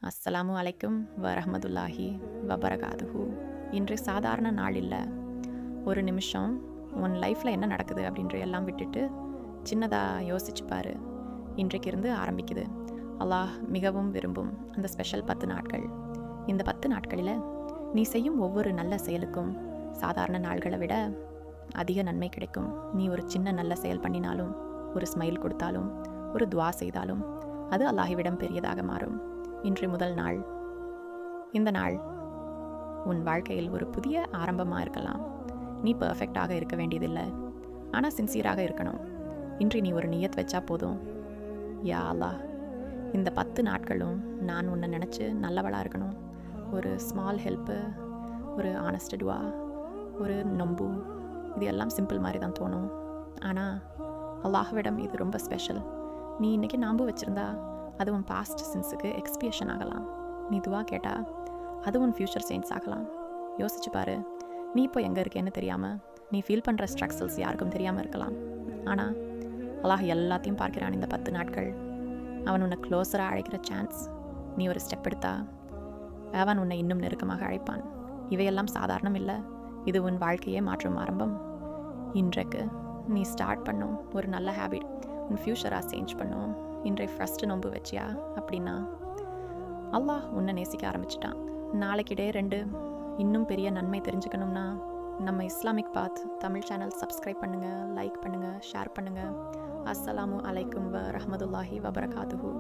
அஸ்ஸலாமு அலைக்கும் வரஹ்மத்துல்லாஹி வபரகாதுஹு. இன்று சாதாரண நாள் இல்லை. ஒரு நிமிஷம் உன் லைஃப்பில் என்ன நடக்குது அப்படின்ற எல்லாம் விட்டுட்டு சின்னதாக யோசிச்சு பாரு. இன்றைக்கு இருந்து ஆரம்பிக்குது அல்லாஹ் மிகவும் விரும்பும் அந்த ஸ்பெஷல் 10 நாட்கள். இந்த 10 நாட்களில் நீ செய்யும் ஒவ்வொரு நல்ல செயலுக்கும் சாதாரண நாள்களை விட அதிக நன்மை கிடைக்கும். நீ ஒரு சின்ன நல்ல செயல் பண்ணினாலும், ஒரு ஸ்மைல் கொடுத்தாலும், ஒரு துவா செய்தாலும் அது அல்லாஹ்விடம் பெரியதாக மாறும். இன்று முதல் நாள். இந்த நாள் உன் வாழ்க்கையில் ஒரு புதிய ஆரம்பமாக இருக்கலாம். நீ பர்ஃபெக்டாக இருக்க வேண்டியதில்லை, ஆனால் சின்சியராக இருக்கணும். இன்று நீ ஒரு நியத் வச்சா போதும். யா அல்லாஹ், இந்த 10 நாட்களும் நான் உன்னை நினச்சி நல்லவளாக இருக்கணும். ஒரு ஸ்மால் ஹெல்ப்பு, ஒரு ஆனஸ்ட் துவா, ஒரு நொம்பு, இது எல்லாம் சிம்பிள் மாதிரி தான் தோணும். ஆனால் அல்லாஹ்விடம் இது ரொம்ப ஸ்பெஷல். நீ இன்றைக்கி நாம்பு வச்சுருந்தா அது உன் பாஸ்ட் சின்ஸுக்கு எக்ஸ்பியேஷன் ஆகலாம். நீ துவா கேட்டால் அது உன் ஃப்யூச்சர் செயின்ஸ் ஆகலாம். யோசிச்சு பாரு, நீ இப்போ எங்கே இருக்கேன்னு தெரியாமல், நீ ஃபீல் பண்ணுற ஸ்ட்ரக்சல்ஸ் யாருக்கும் தெரியாமல் இருக்கலாம். ஆனால் அல்லாஹ் எல்லாத்தையும் பார்க்கிறான். இந்த 10 நாட்கள் அவன் உன்னை க்ளோஸராக அழைக்கிற சான்ஸ். நீ ஒரு ஸ்டெப் எடுத்தா அவன் உன்னை இன்னும் நெருக்கமாக அழைப்பான். இவையெல்லாம் சாதாரணம் இல்லை, இது உன் வாழ்க்கையே மாற்றும் ஆரம்பம். இன்றைக்கு நீ ஸ்டார்ட் பண்ணும் ஒரு நல்ல ஹேபிட் உன் ஃப்யூச்சராக சேஞ்ச் பண்ணும். இன்றைய ஃபஸ்ட்டு நோன்பு வச்சியா அப்படின்னா அல்லாஹ் உன்னை நேசிக்க ஆரம்பிச்சிட்டான். நாளைக்கிட்டே 2 இன்னும் பெரிய நன்மை தெரிஞ்சுக்கணும்னா நம்ம இஸ்லாமிக் பாத் தமிழ் சேனல் சப்ஸ்கிரைப் பண்ணுங்கள், லைக் பண்ணுங்கள், ஷேர் பண்ணுங்கள். அஸ்ஸலாமு அலைக்கும் வரஹ்மத்துல்லாஹி வபரகாதுஹு.